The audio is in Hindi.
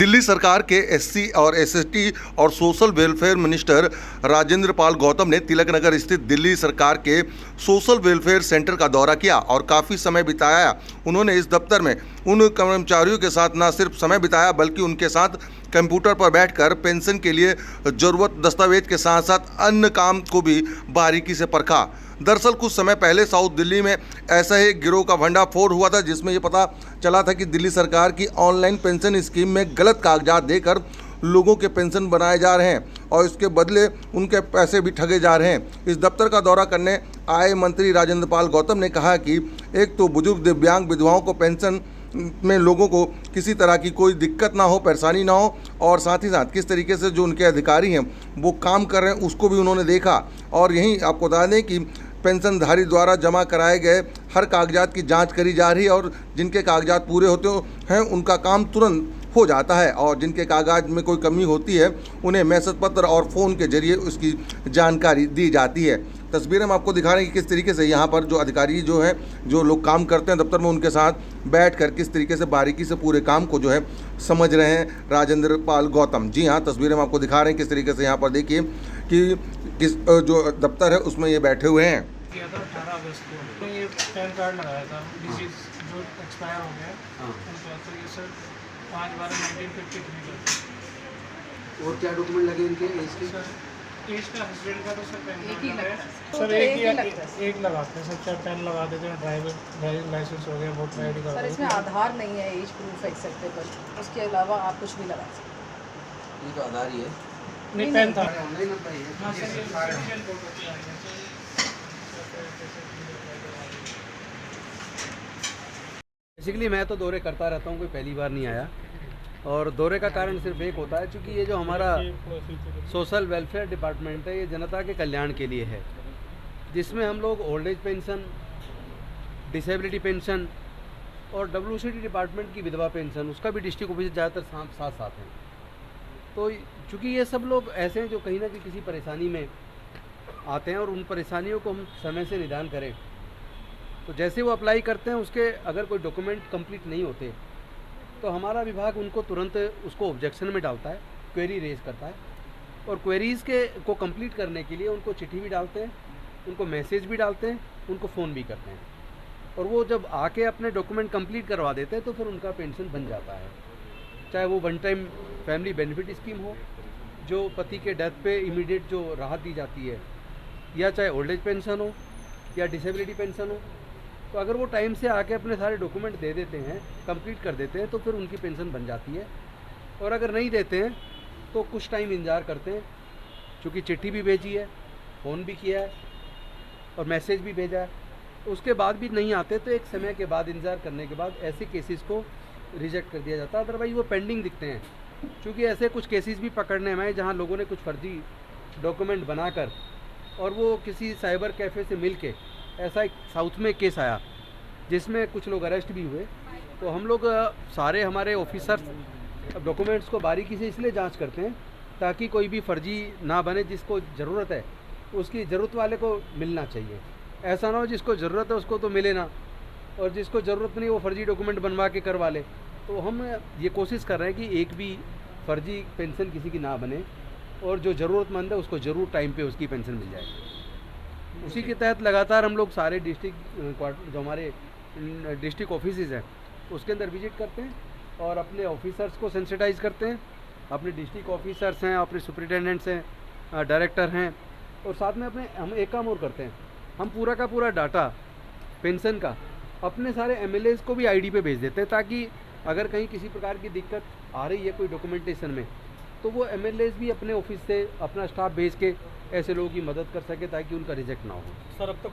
दिल्ली सरकार के एससी और एसटी और social welfare minister Rajendra Pal Gautam ने तिलक नगर स्थित दिल्ली सरकार के सोशल वेलफेयर सेंटर का दौरा किया और काफ़ी समय बिताया। उन्होंने इस दफ्तर में उन कर्मचारियों के साथ न सिर्फ समय बिताया बल्कि उनके साथ कंप्यूटर पर बैठकर पेंशन के लिए जरूरत दस्तावेज के साथ साथ अन्य काम को भी बारीकी से परखा। दरअसल कुछ समय पहले साउथ दिल्ली में ऐसा ही गिरोह का भंडाफोड़ हुआ था, जिसमें ये पता चला था कि दिल्ली सरकार की ऑनलाइन पेंशन स्कीम में गलत कागजात देकर लोगों के पेंशन बनाए जा रहे हैं और इसके बदले उनके पैसे भी ठगे जा रहे हैं। इस दफ्तर का दौरा करने आए मंत्री राजेंद्र पाल गौतम ने कहा कि एक तो बुजुर्ग दिव्यांग विधवाओं को पेंशन में लोगों को किसी तरह की कोई दिक्कत ना हो, परेशानी ना हो, और साथ ही साथ किस तरीके से जो उनके अधिकारी हैं वो काम कर रहे हैं उसको भी उन्होंने देखा। और यहीं आपको बता दें कि पेंशनधारी द्वारा जमा कराए गए हर कागजात की जांच करी जा रही है और जिनके कागजात पूरे होते हैं उनका काम तुरंत हो जाता है और जिनके कागज में कोई कमी होती है उन्हें मैसेज पत्र और फ़ोन के जरिए उसकी जानकारी दी जाती है। तस्वीरें हम आपको दिखा रहे हैं कि किस तरीके से यहाँ पर जो अधिकारी जो हैं, जो लोग काम करते हैं दफ्तर में, उनके साथ बैठकर किस तरीके से बारीकी से पूरे काम को जो है समझ रहे हैं राजेंद्र पाल गौतम। जी हाँ, तस्वीरें हम आपको दिखा रहे हैं किस तरीके से यहाँ पर देखिए कि किस जो दफ्तर है उसमें ये बैठे हुए हैं। किया था 18 अगस्त को, तो ये पैन कार्ड लगाया था डिजीज जो एक्सपायर हो गया उनका, तो ये सर 5/12/1953 का। और क्या डॉक्यूमेंट लगे इनके एज के? सर एज का, हस्बैंड का तो सर पैन एक ही कार्ड लगता है है। सर, तो एक लगाते हैं सर, चाहे पैन लगा देते हैं, ड्राइविंग लाइसेंस हो गया, voter I D sir card. इसमें आधार नहीं है एज प्रूफ एक्सेप्टेबल, उसके अलावा आप कुछ भी लगा सकते हैं। ये तो आधार ही है। नहीं, पैन था। ऑनलाइन अप्लाई है। हाँ सर, ये सिटीजन कोड होती है। बेसिकली मैं तो दौरे करता रहता हूँ, कोई पहली बार नहीं आया। और दौरे का कारण सिर्फ एक होता है, क्योंकि ये जो हमारा सोशल वेलफेयर डिपार्टमेंट है ये जनता के कल्याण के लिए है, जिसमें हम लोग old age pension, disability pension और WCD डिपार्टमेंट की विधवा पेंशन, उसका भी डिस्ट्रिक्ट ऑफिस ज़्यादातर साथ साथ हैं। तो चूँकि ये सब लोग ऐसे हैं जो कहीं ना कहीं किसी परेशानी में आते हैं और उन परेशानियों को हम समय से निदान करें, तो जैसे वो अप्लाई करते हैं उसके अगर कोई डॉक्यूमेंट कंप्लीट नहीं होते तो हमारा विभाग उनको तुरंत उसको ऑब्जेक्शन में डालता है, क्वेरी रेज करता है और क्वेरीज़ को कंप्लीट करने के लिए उनको चिट्ठी भी डालते हैं, उनको मैसेज भी डालते हैं, उनको फ़ोन भी करते हैं। और वो जब आके अपने डॉक्यूमेंट कंप्लीट करवा देते हैं तो फिर उनका पेंशन बन जाता है। चाहे वो one time family benefit scheme हो, जो पति के डेथ पे इमीडिएट जो राहत दी जाती है, या चाहे ओल्ड एज पेंशन हो या डिसेबिलिटी पेंशन हो, तो अगर वो टाइम से आके अपने सारे डॉक्यूमेंट दे देते हैं, कंप्लीट कर देते हैं, तो फिर उनकी पेंशन बन जाती है। और अगर नहीं देते हैं तो कुछ टाइम इंतज़ार करते हैं, क्योंकि चिट्ठी भी भेजी है, फ़ोन भी किया है और मैसेज भी भेजा है, उसके बाद भी नहीं आते तो एक समय के बाद इंतज़ार करने के बाद ऐसे केसेस को रिजेक्ट कर दिया जाता है। अदरवाइज वो पेंडिंग दिखते हैं, क्योंकि ऐसे कुछ केसेस भी पकड़ने में आए जहाँ लोगों ने कुछ फर्जी डॉक्यूमेंट बनाकर और वो किसी साइबर कैफ़े से मिल के, ऐसा एक साउथ में केस आया जिसमें कुछ लोग अरेस्ट भी हुए। तो हम लोग सारे हमारे ऑफिसर्स डॉक्यूमेंट्स को बारीकी से इसलिए जांच करते हैं ताकि कोई भी फर्जी ना बने, जिसको ज़रूरत है उसकी ज़रूरत वाले को मिलना चाहिए। ऐसा ना हो जिसको ज़रूरत है उसको तो मिले ना, और जिसको ज़रूरत नहीं वो फर्जी डॉक्यूमेंट बनवा के करवा ले। तो हम ये कोशिश कर रहे हैं कि एक भी फर्जी पेंशन किसी की ना बने और जो ज़रूरतमंद है उसको ज़रूर टाइम पे उसकी पेंशन मिल जाए। उसी के तहत लगातार हम लोग सारे डिस्ट्रिक्ट जो हमारे डिस्ट्रिक्ट ऑफिसेज हैं उसके अंदर विजिट करते हैं और अपने ऑफिसर्स को सेंसिटाइज करते हैं। अपने डिस्ट्रिक्ट ऑफिसर्स हैं, अपने सुपरिटेंडेंट्स हैं, डायरेक्टर हैं, और साथ में हम एक काम और करते हैं, हम पूरा का पूरा डाटा पेंशन का अपने सारे MLAs को भी ID पे भेज देते हैं, ताकि अगर कहीं किसी प्रकार की दिक्कत आ रही है कोई डॉक्यूमेंटेशन में तो वो MLAs भी अपने ऑफिस से अपना स्टाफ भेज के ऐसे लोगों की मदद कर सके ताकि उनका रिजेक्ट ना हो। सर अब तक